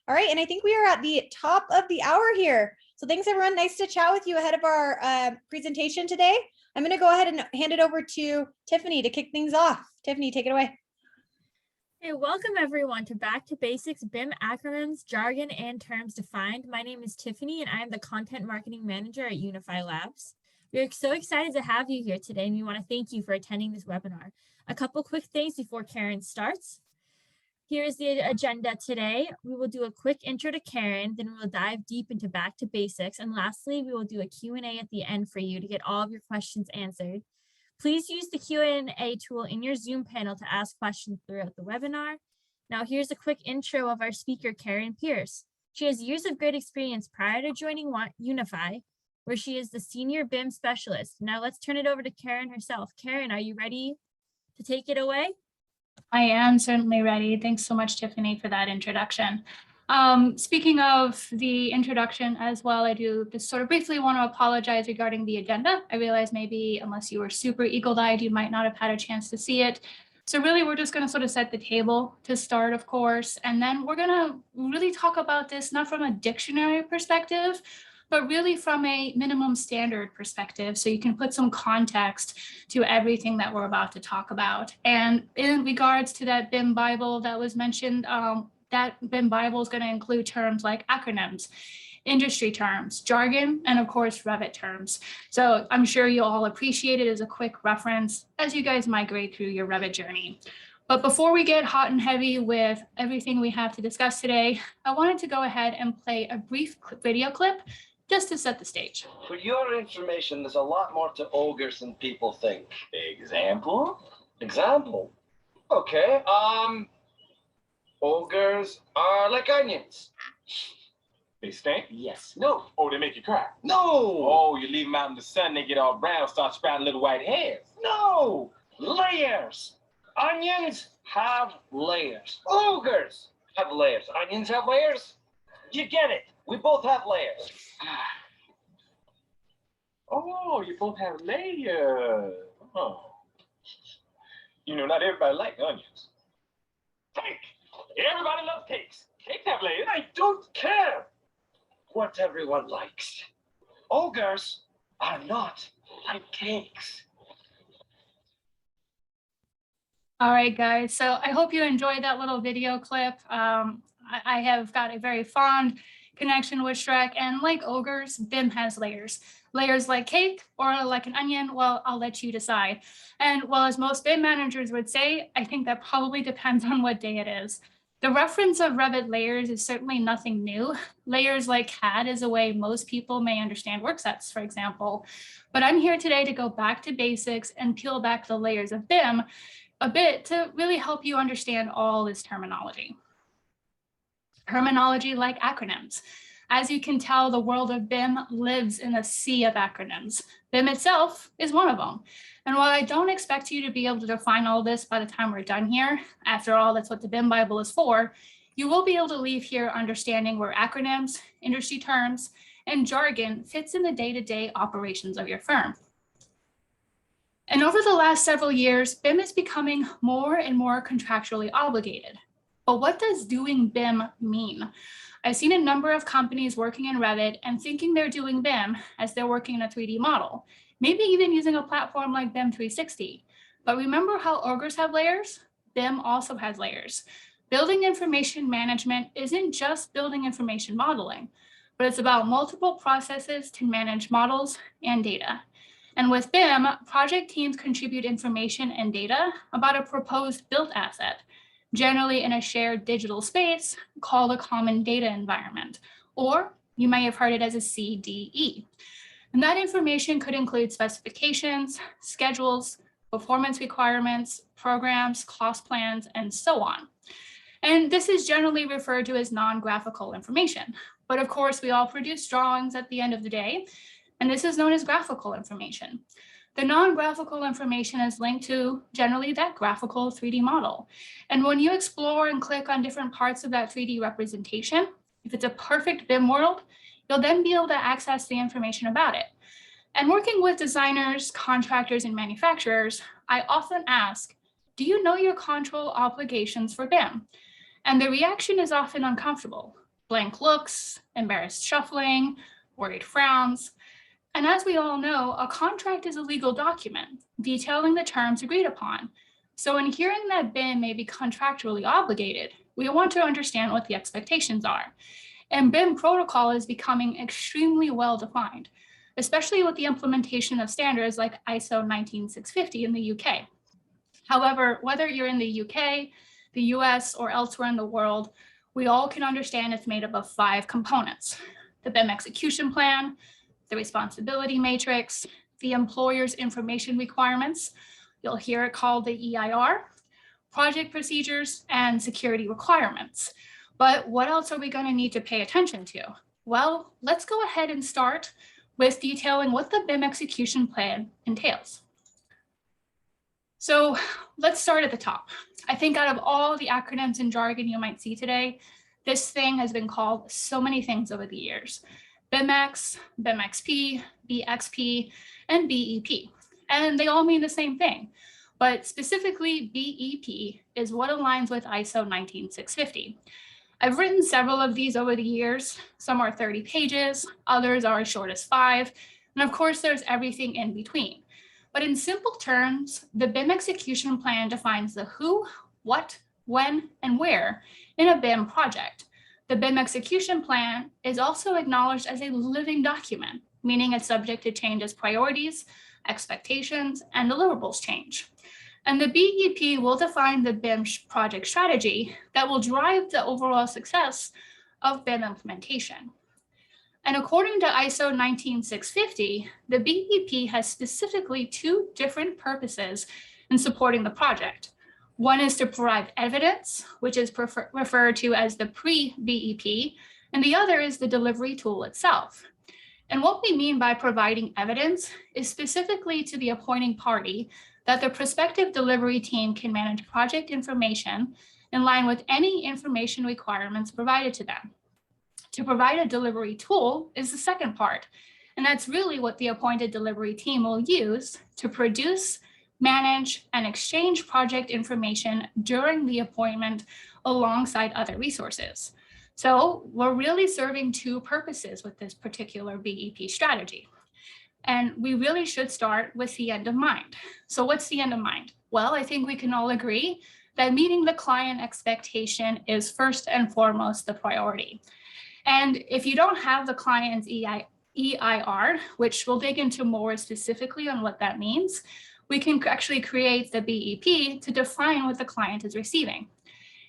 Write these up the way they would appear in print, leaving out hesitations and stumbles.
All right, and I think we are at the top of the hour here. So thanks everyone, nice to chat with you ahead of our presentation today. I'm gonna go ahead and hand it over to Tiffany to kick things off. Tiffany, take it away. Hey, welcome everyone to Back to Basics BIM Acronyms, Jargon, and Terms Defined. My name is Tiffany and I am the Content Marketing Manager at UNIFI Labs. We are so excited to have you here today and we want to thank you for attending this webinar. A couple quick things before Karen starts. Here's the agenda today. We will do a quick intro to Karen, then we will dive deep into Back to Basics, and lastly, we will do a Q&A at the end for you to get all of your questions answered. Please use the Q&A tool in your Zoom panel to ask questions throughout the webinar. Now here's a quick intro of our speaker, Karen Pierce. She has years of great experience prior to joining UNIFI, where she is the Senior BIM Specialist. Now let's turn it over to Karen herself. Karen, are you ready to take it away? I am certainly ready. Thanks so much, Tiffany, for that introduction. Speaking of the introduction as well, I do just sort of briefly want to apologize regarding the agenda. I realize maybe unless you were super eagle-eyed, you might not have had a chance to see it. So really, we're just going to sort of set the table to start, of course, and then we're going to really talk about this not from a dictionary perspective, but really from a minimum standard perspective, so you can put some context to everything that we're about to talk about. And in regards to that BIM Bible that was mentioned, that BIM Bible is going to include terms like acronyms, industry terms, jargon, and of course, REVIT terms. So I'm sure you'll all appreciate it as a quick reference as you guys migrate through your REVIT journey. But before we get hot and heavy with everything we have to discuss today, I wanted to go ahead and play a brief video clip just to set the stage. For your information, there's a lot more to ogres than people think. Example? Example? Okay, ogres are like onions. They stink? Yes. No. Oh, they make you cry? No. Oh, you leave them out in the sun, they get all brown, start sprouting little white hairs. No. Layers. Onions have layers. Ogres have layers. Onions have layers. You get it. We both have layers. Oh, you both have layers. Oh. You know, not everybody likes onions. Cake. Everybody loves cakes. Cakes have layers. I don't care what everyone likes. Ogres are not like cakes. All right, guys. So I hope you enjoyed that little video clip. I have got a very fond connection with Shrek, and like ogres, BIM has layers. Layers like cake or like an onion, well, I'll let you decide. And well, as most BIM managers would say, I think that probably depends on what day it is. The reference of REVIT layers is certainly nothing new. Layers like CAD is a way most people may understand work sets, for example. But I'm here today to go back to basics and peel back the layers of BIM a bit to really help you understand all this terminology. Terminology like acronyms. As you can tell, the world of BIM lives in a sea of acronyms. BIM itself is one of them. And while I don't expect you to be able to define all this by the time we're done here, after all, that's what the BIM Bible is for, you will be able to leave here understanding where acronyms, industry terms, and jargon fits in the day-to-day operations of your firm. And over the last several years, BIM is becoming more and more contractually obligated. But what does doing BIM mean? I've seen a number of companies working in Revit and thinking they're doing BIM as they're working in a 3D model, maybe even using a platform like BIM 360. But remember how ogres have layers? BIM also has layers. Building information management isn't just building information modeling, but it's about multiple processes to manage models and data. And with BIM, project teams contribute information and data about a proposed built asset, generally in a shared digital space called a common data environment, or you may have heard it as a CDE. And that information could include specifications, schedules, performance requirements, programs, cost plans, and so on. And this is generally referred to as non-graphical information. But of course, we all produce drawings at the end of the day, and this is known as graphical information. The non-graphical information is linked to generally that graphical 3D model. And when you explore and click on different parts of that 3D representation, if it's a perfect BIM world, you'll then be able to access the information about it. And working with designers, contractors, and manufacturers, I often ask, do you know your control obligations for BIM? And the reaction is often uncomfortable. blank looks, embarrassed shuffling, worried frowns. And as we all know, a contract is a legal document detailing the terms agreed upon. So in hearing that BIM may be contractually obligated, we want to understand what the expectations are. And BIM protocol is becoming extremely well defined, especially with the implementation of standards like ISO 19650 in the UK. However, whether you're in the UK, the US, or elsewhere in the world, we all can understand it's made up of 5 components: the BIM execution plan, the responsibility matrix, the employer's information requirements, you'll hear it called the EIR, project procedures, and security requirements. But what else are we going to need to pay attention to? Well, let's go ahead and start with detailing what the BIM execution plan entails. So let's start at the top. I think out of all the acronyms and jargon you might see today, this thing has been called so many things over the years: BIMX, BIMXP, BXP, and BEP. And they all mean the same thing. But specifically, BEP is what aligns with ISO 19650. I've written several of these over the years. Some are 30 pages, others are as short as 5. And of course, there's everything in between. But in simple terms, the BIM execution plan defines the who, what, when, and where in a BIM project. The BIM execution plan is also acknowledged as a living document, meaning it's subject to change as priorities, expectations, and deliverables change. And the BEP will define the BIM project strategy that will drive the overall success of BIM implementation. And according to ISO 19650, the BEP has specifically 2 different purposes in supporting the project. One is to provide evidence, which is referred to as the pre-BEP, and the other is the delivery tool itself. And what we mean by providing evidence is specifically to the appointing party that the prospective delivery team can manage project information in line with any information requirements provided to them. To provide a delivery tool is the second part, and that's really what the appointed delivery team will use to produce, manage, and exchange project information during the appointment alongside other resources. So we're really serving 2 purposes with this particular BEP strategy. And we really should start with the end in mind. So what's the end in mind? Well, I think we can all agree that meeting the client expectation is first and foremost the priority. And if you don't have the client's EIR, which we'll dig into more specifically on what that means, we can actually create the BEP to define what the client is receiving.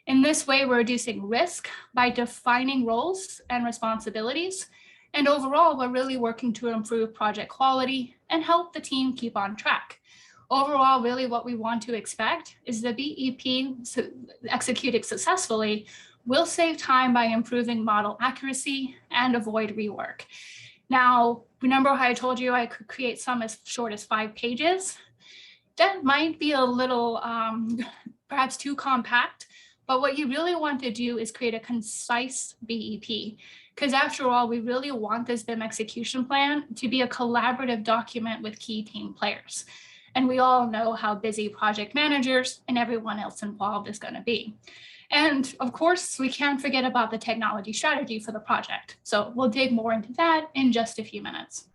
In this way, we're reducing risk by defining roles and responsibilities. And overall, we're really working to improve project quality and help the team keep on track. Overall, really what we want to expect is the BEP executed successfully will save time by improving model accuracy and avoid rework. Now, remember how I told you I could create some as short as 5 pages? That might be a little, perhaps too compact, but what you really want to do is create a concise BEP. Because after all, we really want this BIM execution plan to be a collaborative document with key team players. And we all know how busy project managers and everyone else involved is going to be. And of course, we can't forget about the technology strategy for the project. So we'll dig more into that in just a few minutes.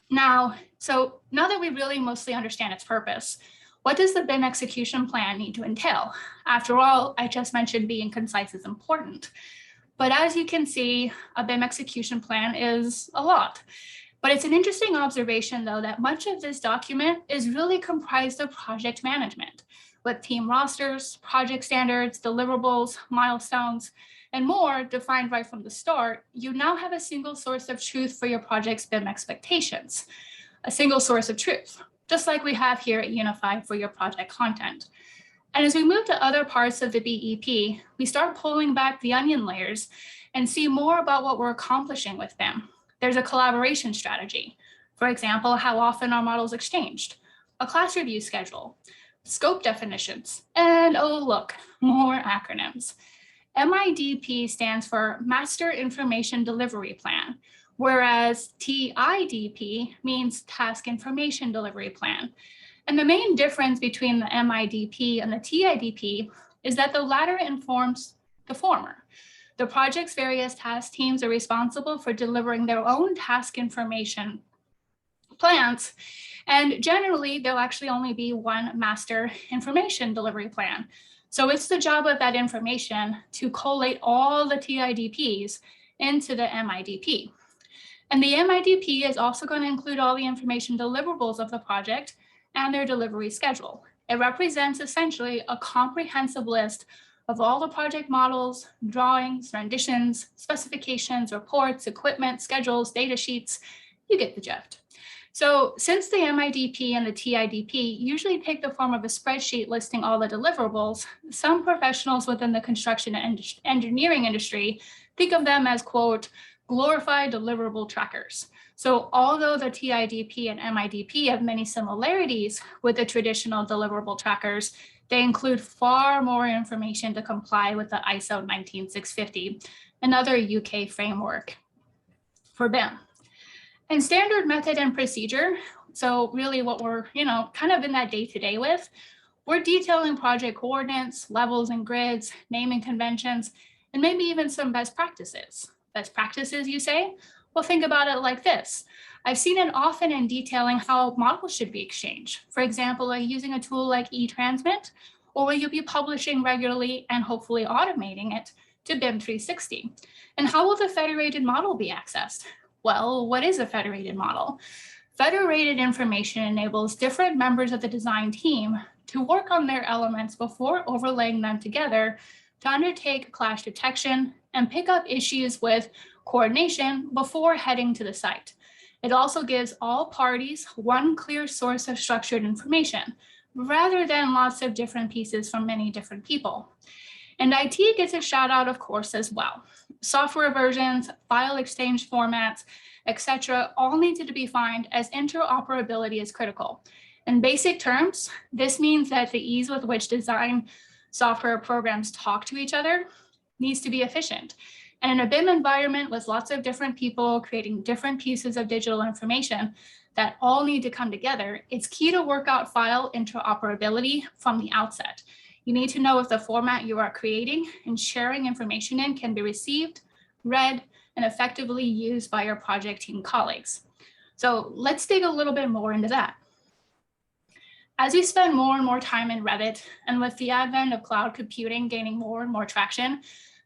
Now that we really mostly understand its purpose, what does the BIM execution plan need to entail? After all, I just mentioned being concise is important. But as you can see, a BIM execution plan is a lot. But it's an interesting observation, though, that much of this document is really comprised of project management, with team rosters, project standards, deliverables, milestones, and more defined right from the start. You now have a single source of truth for your project's BIM expectations, a single source of truth, just like we have here at UNIFI for your project content. And as we move to other parts of the BEP, we start pulling back the onion layers and see more about what we're accomplishing with BIM. There's a collaboration strategy. For example, how often are models exchanged, a class review schedule, scope definitions, and oh look, more acronyms. MIDP stands for Master Information Delivery Plan, whereas TIDP means Task Information Delivery Plan. And the main difference between the MIDP and the TIDP is that the latter informs the former. The project's various task teams are responsible for delivering their own task information plans. And generally, there'll actually only be one master information delivery plan. So it's the job of that information to collate all the TIDPs into the MIDP. And the MIDP is also going to include all the information deliverables of the project and their delivery schedule. It represents essentially a comprehensive list of all the project models, drawings, renditions, specifications, reports, equipment, schedules, data sheets. You get the drift. So since the MIDP and the TIDP usually take the form of a spreadsheet listing all the deliverables, some professionals within the construction and engineering industry think of them as, quote, glorified deliverable trackers. So although the TIDP and MIDP have many similarities with the traditional deliverable trackers, they include far more information to comply with the ISO 19650, another UK framework for BIM. And standard method and procedure, so really what we're, kind of in that day-to-day with, we're detailing project coordinates, levels and grids, naming conventions, and maybe even some best practices. Best practices, you say? Well, think about it like this. I've seen it often in detailing how models should be exchanged. For example, like using a tool like eTransmit, or will you be publishing regularly and hopefully automating it to BIM 360? And how will the federated model be accessed? Well, what is a federated model? Federated information enables different members of the design team to work on their elements before overlaying them together to undertake clash detection and pick up issues with coordination before heading to the site. It also gives all parties one clear source of structured information, rather than lots of different pieces from many different people. And IT gets a shout out, of course, as well. Software versions, file exchange formats, etc., all need to be defined as interoperability is critical. In basic terms, this means that the ease with which design software programs talk to each other needs to be efficient. And in a BIM environment with lots of different people creating different pieces of digital information that all need to come together, it's key to work out file interoperability from the outset. You need to know if the format you are creating and sharing information in can be received, read, and effectively used by your project team colleagues. So let's dig a little bit more into that. As we spend more and more time in Revit, and with the advent of cloud computing gaining more and more traction,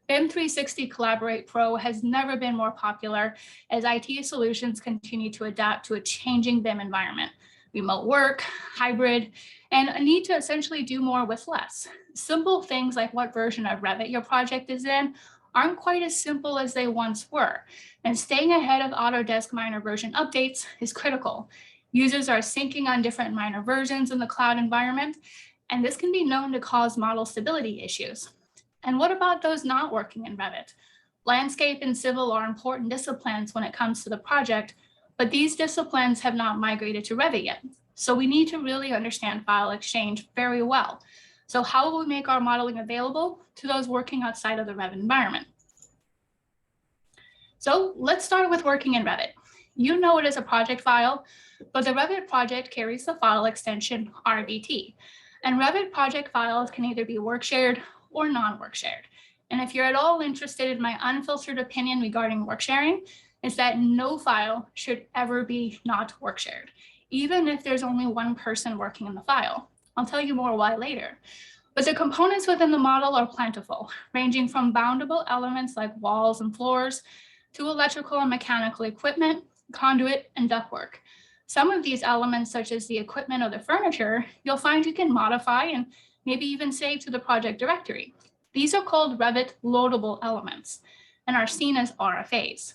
BIM 360 Collaborate Pro has never been more popular as IT solutions continue to adapt to a changing BIM environment. Remote work, hybrid, and a need to essentially do more with less. Simple things like what version of Revit your project is in aren't quite as simple as they once were, and staying ahead of Autodesk minor version updates is critical. Users are syncing on different minor versions in the cloud environment, and this can be known to cause model stability issues. And what about those not working in Revit? Landscape and civil are important disciplines when it comes to the project, but these disciplines have not migrated to Revit yet. So we need to really understand file exchange very well. So how will we make our modeling available to those working outside of the Revit environment? So let's start with working in Revit. You know it is a project file, but the Revit project carries the file extension REVIT. And Revit project files can either be work shared or non-work shared. And if you're at all interested in my unfiltered opinion regarding work sharing, is that no file should ever be not work shared, even if there's only one person working in the file. I'll tell you more why later. But the components within the model are plentiful, ranging from boundable elements like walls and floors to electrical and mechanical equipment, conduit, and ductwork. Some of these elements, such as the equipment or the furniture, you'll find you can modify and maybe even save to the project directory. These are called Revit loadable elements and are seen as RFAs.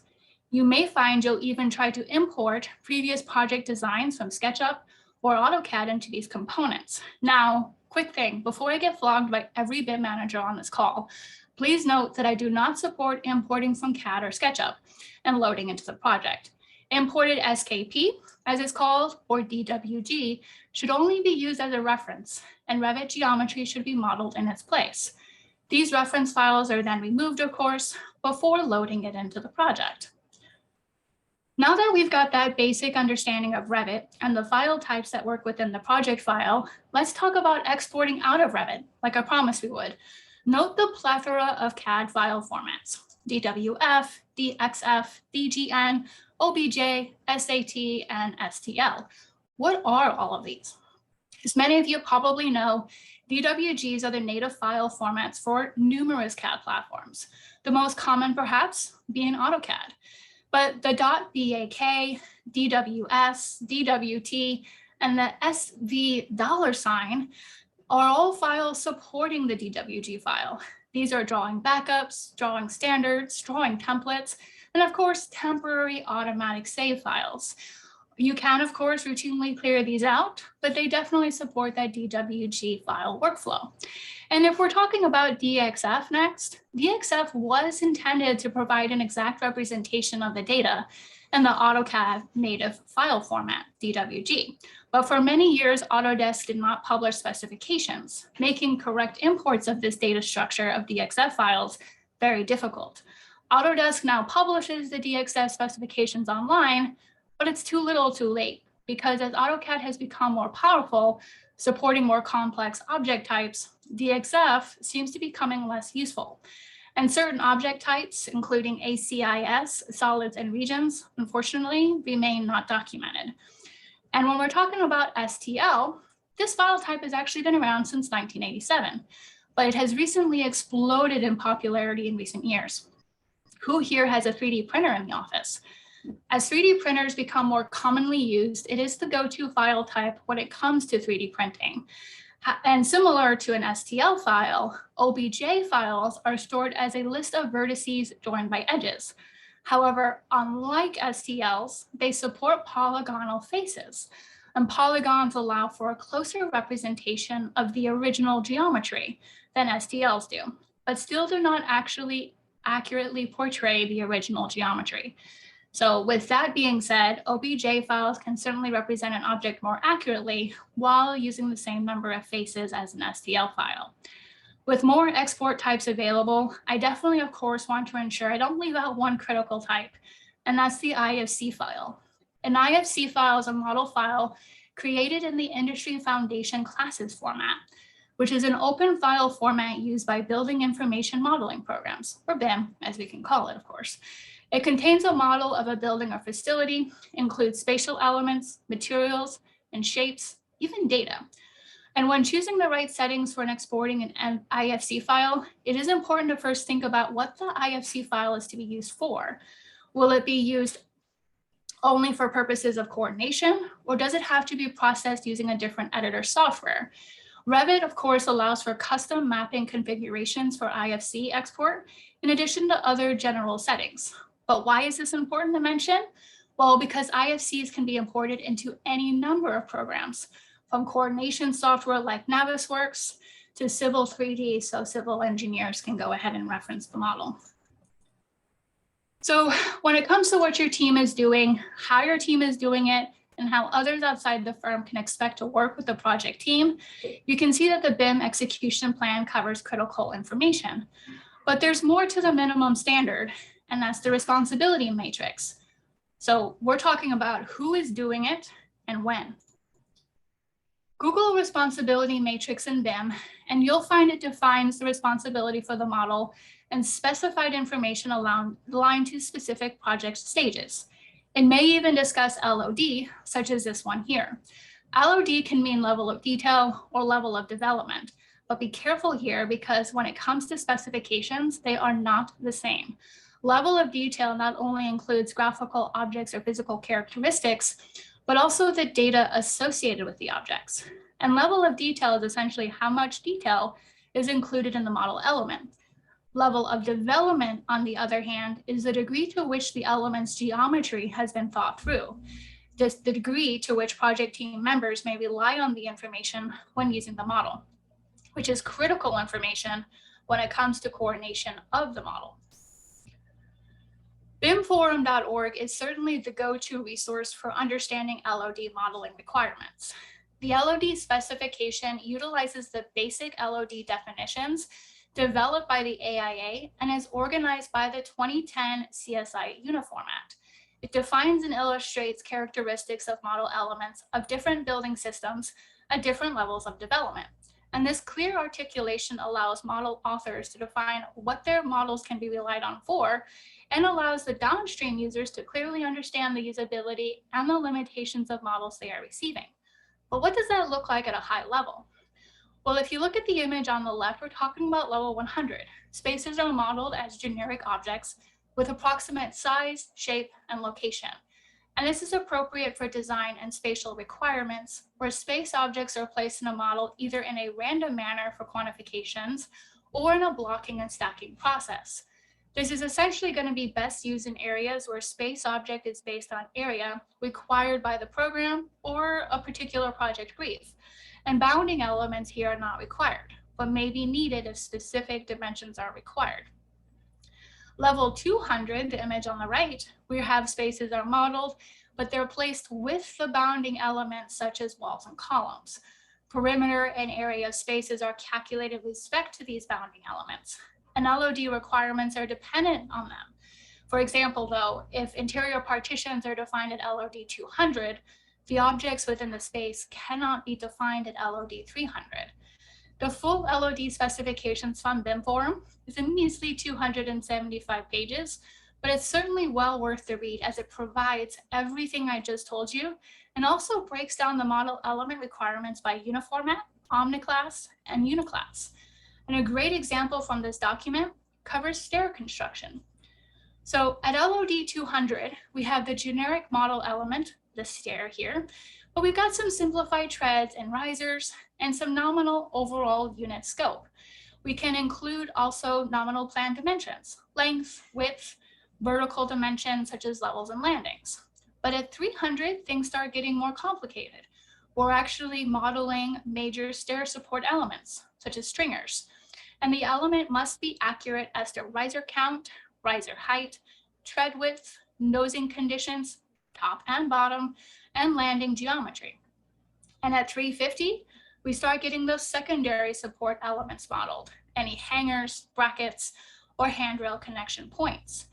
You may find you'll even try to import previous project designs from SketchUp or AutoCAD into these components. Now, quick thing, before I get flogged by every BIM manager on this call, please note that I do not support importing from CAD or SketchUp and loading into the project. Imported SKP, as it's called, or DWG, should only be used as a reference, and Revit geometry should be modeled in its place. These reference files are then removed, of course, before loading it into the project. Now that we've got that basic understanding of Revit and the file types that work within the project file, let's talk about exporting out of Revit, like I promised we would. Note the plethora of CAD file formats: DWF, DXF, DGN, OBJ, SAT, and STL. What are all of these? As many of you probably know, DWGs are the native file formats for numerous CAD platforms, the most common perhaps being AutoCAD. But the .BAK, DWS, DWT, and the SV$ are all files supporting the DWG file. These are drawing backups, drawing standards, drawing templates, and of course, temporary automatic save files. You can, of course, routinely clear these out, but they definitely support that DWG file workflow. And if we're talking about DXF next, DXF was intended to provide an exact representation of the data in the AutoCAD native file format, DWG. But for many years, Autodesk did not publish specifications, making correct imports of this data structure of DXF files very difficult. Autodesk now publishes the DXF specifications online, but it's too little too late, because as AutoCAD has become more powerful, supporting more complex object types, DXF seems to be becoming less useful. And certain object types, including ACIS, solids, and regions, unfortunately, remain not documented. And when we're talking about STL, this file type has actually been around since 1987, but it has recently exploded in popularity in recent years. Who here has a 3D printer in the office? As 3D printers become more commonly used, it is the go-to file type when it comes to 3D printing. And similar to an STL file, OBJ files are stored as a list of vertices joined by edges. However, unlike STLs, they support polygonal faces, and polygons allow for a closer representation of the original geometry than STLs do, but still do not actually accurately portray the original geometry. So with that being said, OBJ files can certainly represent an object more accurately while using the same number of faces as an STL file. With more export types available, I definitely, of course, want to ensure I don't leave out one critical type, and that's the IFC file. An IFC file is a model file created in the Industry Foundation Classes format, which is an open file format used by building information modeling programs, or BIM, as we can call it, of course. It contains a model of a building or facility, includes spatial elements, materials, and shapes, even data. And when choosing the right settings for exporting an IFC file, it is important to first think about what the IFC file is to be used for. Will it be used only for purposes of coordination, or does it have to be processed using a different editor software? REVIT, of course, allows for custom mapping configurations for IFC export, in addition to other general settings. But why is this important to mention? Well, because IFCs can be imported into any number of programs, from coordination software like Navisworks to Civil 3D, so civil engineers can go ahead and reference the model. So when it comes to what your team is doing, how your team is doing it, and how others outside the firm can expect to work with the project team, you can see that the BIM execution plan covers critical information. But there's more to the minimum standard, and that's the responsibility matrix. So we're talking about who is doing it and when. Google responsibility matrix in BIM, and you'll find it defines the responsibility for the model and specified information aligned to specific project stages. It may even discuss LOD, such as this one here. LOD can mean level of detail or level of development, but be careful here because when it comes to specifications, they are not the same. Level of detail not only includes graphical objects or physical characteristics, but also the data associated with the objects. And level of detail is essentially how much detail is included in the model element. Level of development, on the other hand, is the degree to which the element's geometry has been thought through. This the degree to which project team members may rely on the information when using the model, which is critical information when it comes to coordination of the model. BIMforum.org is certainly the go-to resource for understanding LOD modeling requirements. The LOD specification utilizes the basic LOD definitions developed by the AIA and is organized by the 2010 CSI Uniformat. It defines and illustrates characteristics of model elements of different building systems at different levels of development. And this clear articulation allows model authors to define what their models can be relied on for, and allows the downstream users to clearly understand the usability and the limitations of models they are receiving. But what does that look like at a high level? Well, if you look at the image on the left, we're talking about level 100. Spaces are modeled as generic objects with approximate size, shape, and location. And this is appropriate for design and spatial requirements, where space objects are placed in a model either in a random manner for quantifications or in a blocking and stacking process. This is essentially going to be best used in areas where space object is based on area required by the program or a particular project brief. And bounding elements here are not required, but may be needed if specific dimensions are required. Level 200, the image on the right, we have spaces are modeled, but they're placed with the bounding elements such as walls and columns. Perimeter and area spaces are calculated with respect to these bounding elements, and LOD requirements are dependent on them. For example, though, if interior partitions are defined at LOD 200, the objects within the space cannot be defined at LOD 300. The full LOD specifications from BIM Forum is a measly 275 pages, but it's certainly well worth the read as it provides everything I just told you and also breaks down the model element requirements by uniformat, omniclass, and uniclass. And a great example from this document covers stair construction. So at LOD 200, we have the generic model element, the stair here, but we've got some simplified treads and risers and some nominal overall unit scope. We can include also nominal plan dimensions, length, width, vertical dimensions such as levels and landings. But at 300, things start getting more complicated. We're actually modeling major stair support elements such as stringers. And the element must be accurate as to riser count, riser height, tread width, nosing conditions, top and bottom, and landing geometry. And at 350, we start getting those secondary support elements modeled, any hangers, brackets, or handrail connection points.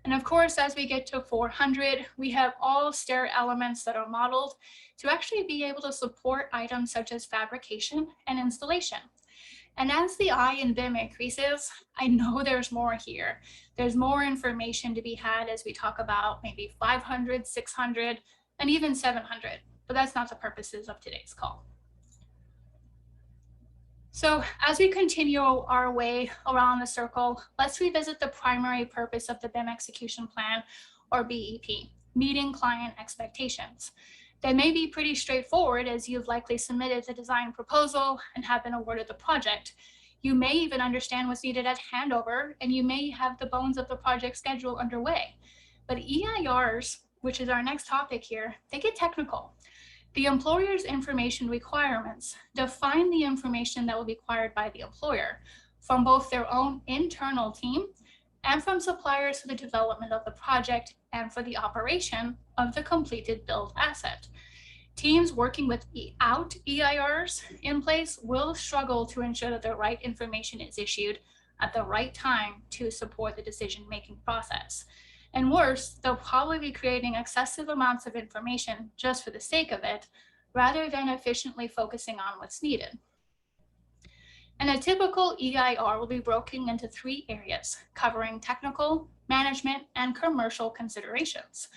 And of course, as we get to 400, we have all stair elements that are modeled to actually be able to support items such as fabrication and installation. And as the eye in BIM increases, I know there's more here. There's more information to be had as we talk about maybe 500, 600, and even 700, but that's not the purposes of today's call. So as we continue our way around the circle, let's revisit the primary purpose of the BIM execution plan, or BEP, meeting client expectations. They may be pretty straightforward as you've likely submitted the design proposal and have been awarded the project. You may even understand what's needed at handover, and you may have the bones of the project schedule underway. But EIRs, which is our next topic here, they get technical. The employer's information requirements define the information that will be required by the employer from both their own internal team and from suppliers for the development of the project and for the operation of the completed build asset. Teams working without EIRs in place will struggle to ensure that the right information is issued at the right time to support the decision-making process. And worse, they'll probably be creating excessive amounts of information just for the sake of it, rather than efficiently focusing on what's needed. And a typical EIR will be broken into 3 areas, covering technical, management, and commercial considerations.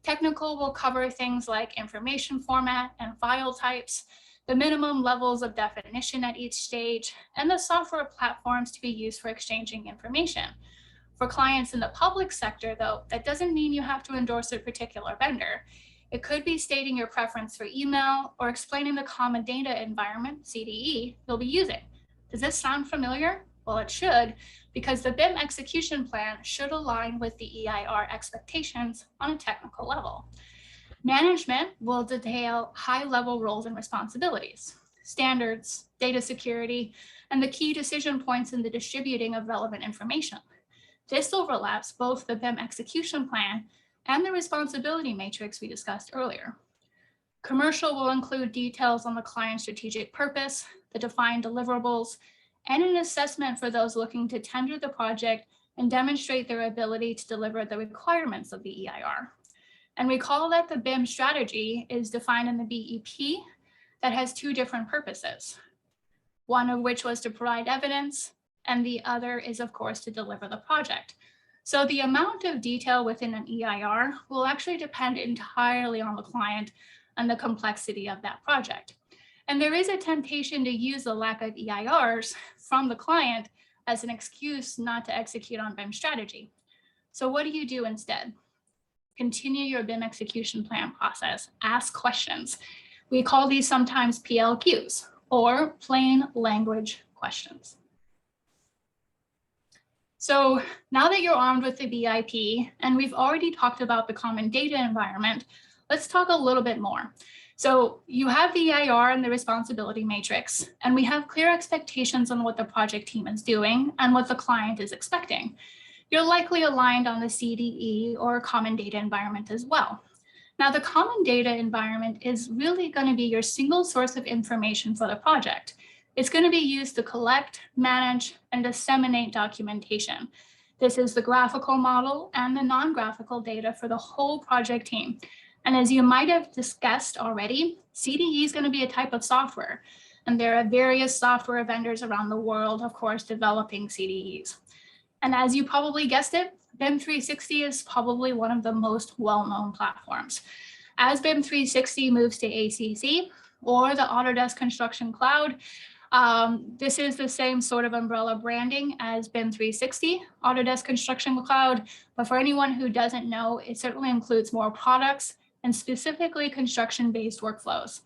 Technical will cover things like information format and file types, the minimum levels of definition at each stage, and the software platforms to be used for exchanging information. For clients in the public sector, though, that doesn't mean you have to endorse a particular vendor. It could be stating your preference for email or explaining the common data environment, CDE, you'll be using. Does this sound familiar? Well, it should, because the BIM execution plan should align with the EIR expectations on a technical level. Management will detail high-level roles and responsibilities, standards, data security, and the key decision points in the distributing of relevant information. This overlaps both the BIM execution plan and the responsibility matrix we discussed earlier. Commercial will include details on the client's strategic purpose, the defined deliverables, and an assessment for those looking to tender the project and demonstrate their ability to deliver the requirements of the EIR. And recall that the BIM strategy is defined in the BEP that has 2 different purposes. one of which was to provide evidence, and the other is, of course, to deliver the project. So the amount of detail within an EIR will actually depend entirely on the client and the complexity of that project. And there is a temptation to use the lack of EIRs from the client as an excuse not to execute on BIM strategy. So what do you do instead? Continue your BIM execution plan process, ask questions. We call these sometimes PLQs, or plain language questions. So now that you're armed with the BIP, and we've already talked about the common data environment, let's talk a little bit more. So you have the EIR and the responsibility matrix, and we have clear expectations on what the project team is doing and what the client is expecting. You're likely aligned on the CDE or common data environment as well. Now, the common data environment is really going to be your single source of information for the project. It's going to be used to collect, manage, and disseminate documentation. This is the graphical model and the non-graphical data for the whole project team. And as you might have discussed already, CDE is going to be a type of software. And there are various software vendors around the world, of course, developing CDEs. And as you probably guessed it, BIM 360 is probably one of the most well-known platforms. As BIM 360 moves to ACC or the Autodesk Construction Cloud, this is the same sort of umbrella branding as BIM 360, Autodesk Construction Cloud. But for anyone who doesn't know, it certainly includes more products and specifically construction-based workflows.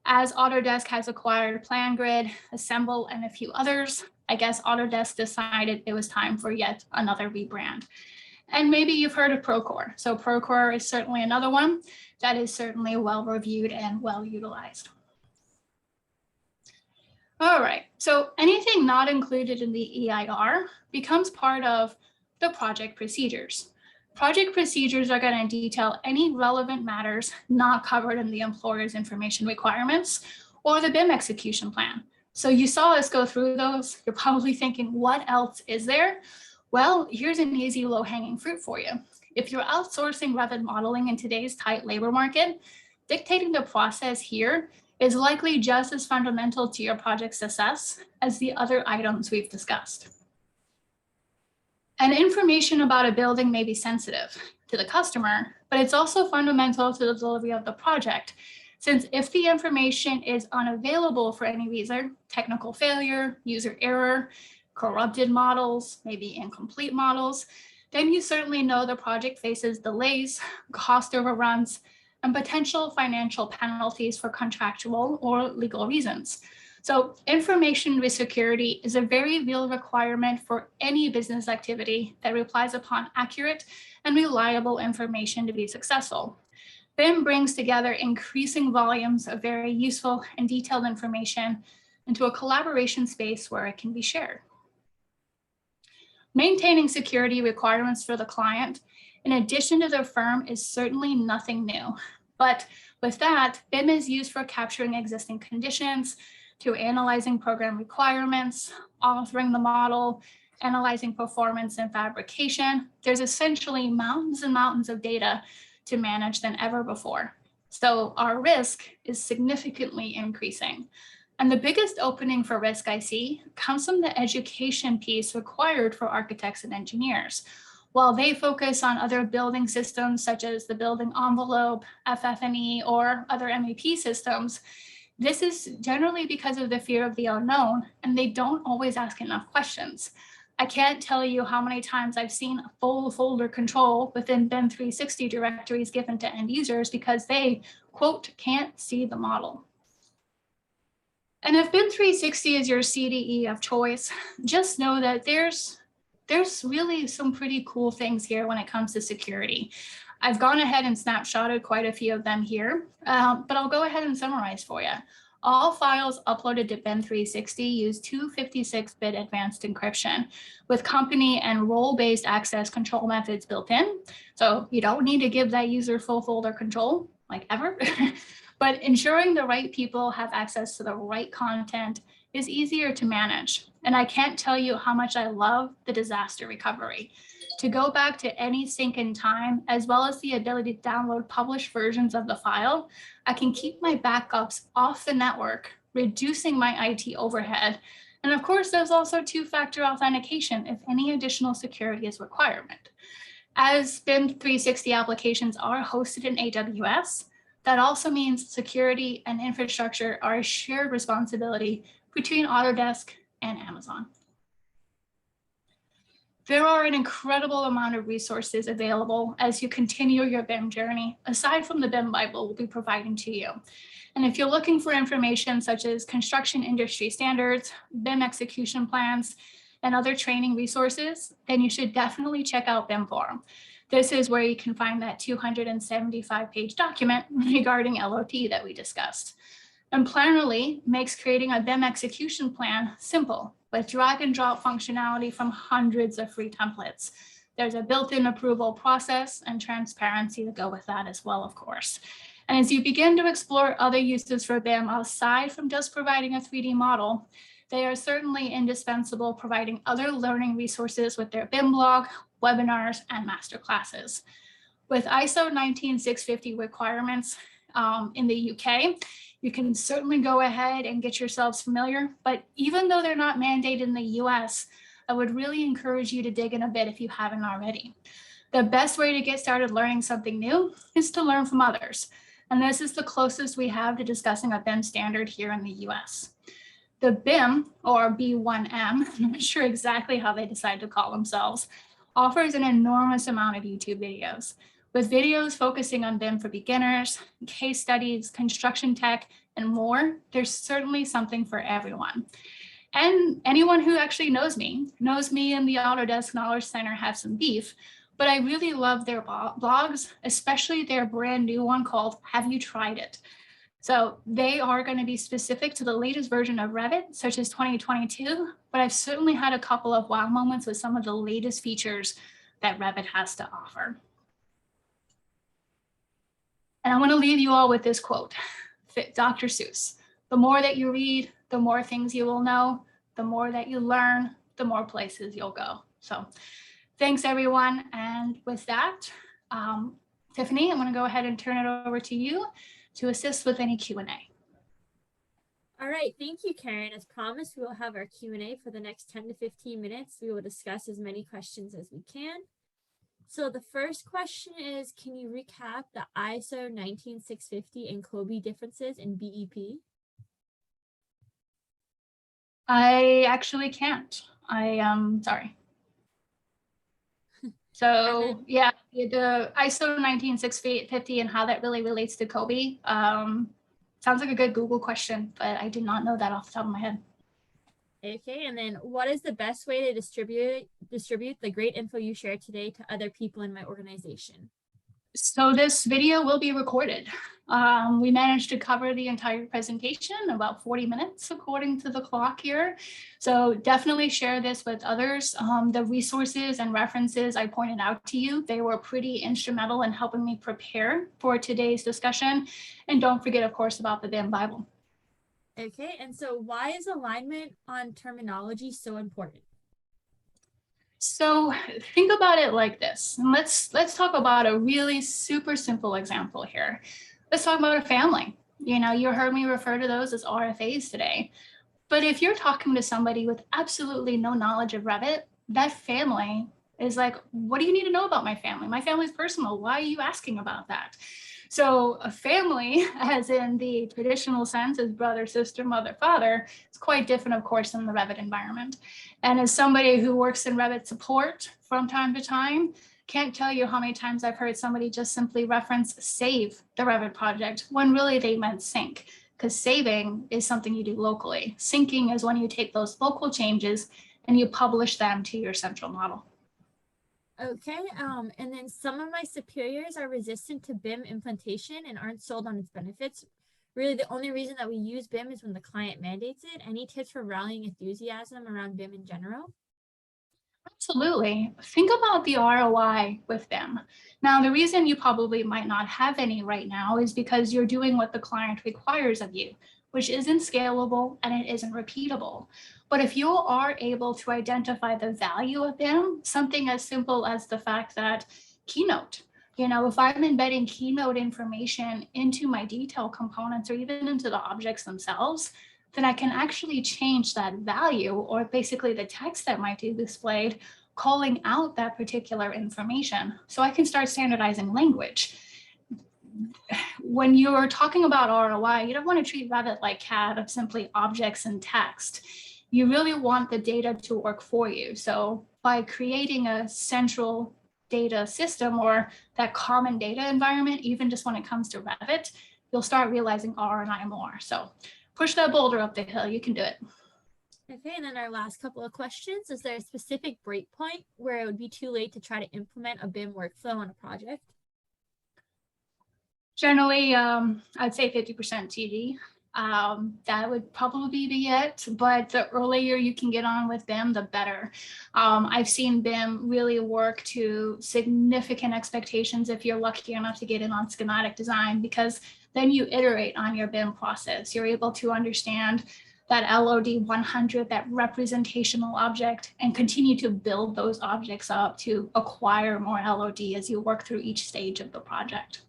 As Autodesk has acquired PlanGrid, Assemble, and a few others, I guess Autodesk decided it was time for yet another rebrand. And maybe you've heard of Procore. So Procore is certainly another one that is certainly well reviewed and well utilized. All right, so anything not included in the EIR becomes part of the project procedures. Project procedures are going to detail any relevant matters not covered in the employer's information requirements or the BIM execution plan. So you saw us go through those. You're probably thinking, what else is there? Well, here's an easy low-hanging fruit for you. If you're outsourcing REVIT modeling in today's tight labor market, dictating the process here is likely just as fundamental to your project success as the other items we've discussed. And information about a building may be sensitive to the customer, but it's also fundamental to the delivery of the project. Since if the information is unavailable for any reason, technical failure, user error, corrupted models, maybe incomplete models, then you certainly know the project faces delays, cost overruns, and potential financial penalties for contractual or legal reasons. So information risk security is a very real requirement for any business activity that relies upon accurate and reliable information to be successful. BIM brings together increasing volumes of very useful and detailed information into a collaboration space where it can be shared. Maintaining security requirements for the client, in addition to the firm, is certainly nothing new. But with that, BIM is used for capturing existing conditions, to analyzing program requirements, authoring the model, analyzing performance and fabrication. There's essentially mountains and mountains of data to manage than ever before. So our risk is significantly increasing. And the biggest opening for risk I see comes from the education piece required for architects and engineers. While they focus on other building systems such as the building envelope, FF&E, or other MEP systems, this is generally because of the fear of the unknown, and they don't always ask enough questions. I can't tell you how many times I've seen full folder control within BIM 360 directories given to end users because they, quote, can't see the model. And if BIM 360 is your CDE of choice, just know that there's really some pretty cool things here when it comes to security. I've gone ahead and snapshotted quite a few of them here, but I'll go ahead and summarize for you. All files uploaded to BIM 360 use 256-bit advanced encryption with company and role-based access control methods built in. So you don't need to give that user full folder control, like ever. But ensuring the right people have access to the right content is easier to manage. And I can't tell you how much I love the disaster recovery. To go back to any sync in time, as well as the ability to download published versions of the file, I can keep my backups off the network reducing my IT overhead. And of course, there's also two-factor authentication if any additional security is required. As BIM 360 applications are hosted in AWS, that also means security and infrastructure are a shared responsibility between Autodesk and Amazon. There are an incredible amount of resources available as you continue your BIM journey, aside from the BIM Bible we'll be providing to you. And if you're looking for information such as construction industry standards, BIM execution plans, and other training resources, then you should definitely check out BIM Forum. This is where you can find that 275-page document regarding LOT that we discussed. And Plannerly makes creating a BIM execution plan simple with drag and drop functionality from hundreds of free templates. There's a built-in approval process and transparency to go with that as well, of course. And as you begin to explore other uses for BIM aside from just providing a 3D model, they are certainly indispensable, providing other learning resources with their BIM blog, webinars, and master classes. With ISO 19650 requirements in the UK, you can certainly go ahead and get yourselves familiar, but even though they're not mandated in the US, I would really encourage you to dig in a bit if you haven't already. The best way to get started learning something new is to learn from others. And this is the closest we have to discussing a BIM standard here in the US. The BIM, or B1M, I'm not sure exactly how they decide to call themselves, offers an enormous amount of YouTube videos, with videos focusing on BIM for beginners, case studies, construction tech, and more. There's certainly something for everyone. And anyone who actually knows me and the Autodesk Knowledge Center have some beef, but I really love their blogs, especially their brand new one called Have You Tried It? So they are going to be specific to the latest version of Revit, such as 2022, but I've certainly had a couple of wow moments with some of the latest features that Revit has to offer. And I want to leave you all with this quote, Dr. Seuss. The more that you read, the more things you will know. The more that you learn, the more places you'll go. So thanks, everyone. And with that, Tiffany, I'm going to go ahead and turn it over to you to assist with any Q&A. All right, thank you, Karen. As promised, we will have our Q&A for the next 10 to 15 minutes. We will discuss as many questions as we can. So the first question is, can you recap the ISO 19650 and COBie differences in BEP? I actually can't. Sorry. So yeah, the ISO 19650 and how that really relates to COBie. Sounds like a good Google question, but I did not know that off the top of my head. Okay, and then what is the best way to distribute the great info you shared today to other people in my organization? So this video will be recorded. We managed to cover the entire presentation in about 40 minutes according to the clock here. So definitely share this with others. The resources and references I pointed out to you, they were pretty instrumental in helping me prepare for today's discussion. And don't forget, of course, about the BIM Bible. Okay, and so why is alignment on terminology so important? So think about it like this, and let's talk about a really super simple example here. Let's talk about a family. You know, you heard me refer to those as RFAs today. But if you're talking to somebody with absolutely no knowledge of Revit, that family is like, what do you need to know about my family? My family's personal. Why are you asking about that? So a family, as in the traditional sense, is brother, sister, mother, father, is quite different, of course, in the Revit environment. And as somebody who works in Revit support from time to time, can't tell you how many times I've heard somebody just simply reference save the Revit project when really they meant sync, because saving is something you do locally. Syncing is when you take those local changes and you publish them to your central model. Okay, and then some of my superiors are resistant to BIM implementation and aren't sold on its benefits. Really, the only reason that we use BIM is when the client mandates it. Any tips for rallying enthusiasm around BIM in general? Absolutely. Think about the ROI with BIM. Now, the reason you probably might not have any right now is because you're doing what the client requires of you, which isn't scalable and it isn't repeatable. But if you are able to identify the value of BIM, something as simple as the fact that Keynote, you know, if I'm embedding Keynote information into my detail components or even into the objects themselves, then I can actually change that value, or basically the text that might be displayed, calling out that particular information. So I can start standardizing language. When you're talking about ROI, you don't want to treat Revit like CAD of simply objects and text. You really want the data to work for you. So by creating a central data system or that common data environment, even just when it comes to Revit, you'll start realizing ROI more. So push that boulder up the hill, you can do it. Okay, and then our last couple of questions. Is there a specific breakpoint where it would be too late to try to implement a BIM workflow on a project? Generally, I'd say 50% TD. That would probably be it, but the earlier you can get on with BIM, the better. I've seen BIM really work to significant expectations if you're lucky enough to get in on schematic design, because then you iterate on your BIM process. You're able to understand that LOD 100, that representational object, and continue to build those objects up to acquire more LOD as you work through each stage of the project.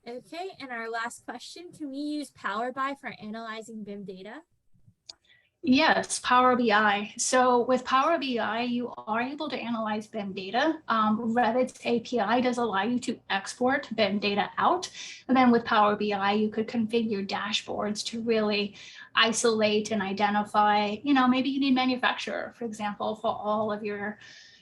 Okay, and our last question, can we use Power BI for analyzing BIM data? Yes, Power BI. So with Power BI, you are able to analyze BIM data. Revit's API does allow you to export BIM data out. And then with Power BI, you could configure dashboards to really isolate and identify, maybe you need manufacturer, for example, for all of your,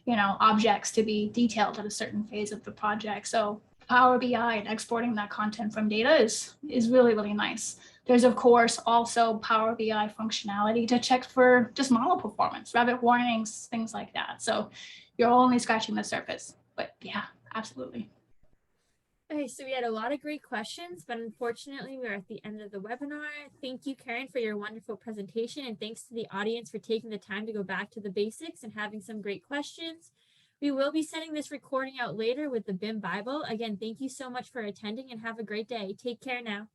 objects to be detailed at a certain phase of the project. So Power BI and exporting that content from data is really, really nice. There's, of course, also Power BI functionality to check for just model performance, Revit warnings, things like that. So you're only scratching the surface, but yeah, absolutely. Okay, so we had a lot of great questions, but unfortunately we're at the end of the webinar. Thank you, Karen, for your wonderful presentation, and thanks to the audience for taking the time to go back to the basics and having some great questions. We will be sending this recording out later with the BIM Bible. Again, thank you so much for attending and have a great day. Take care now.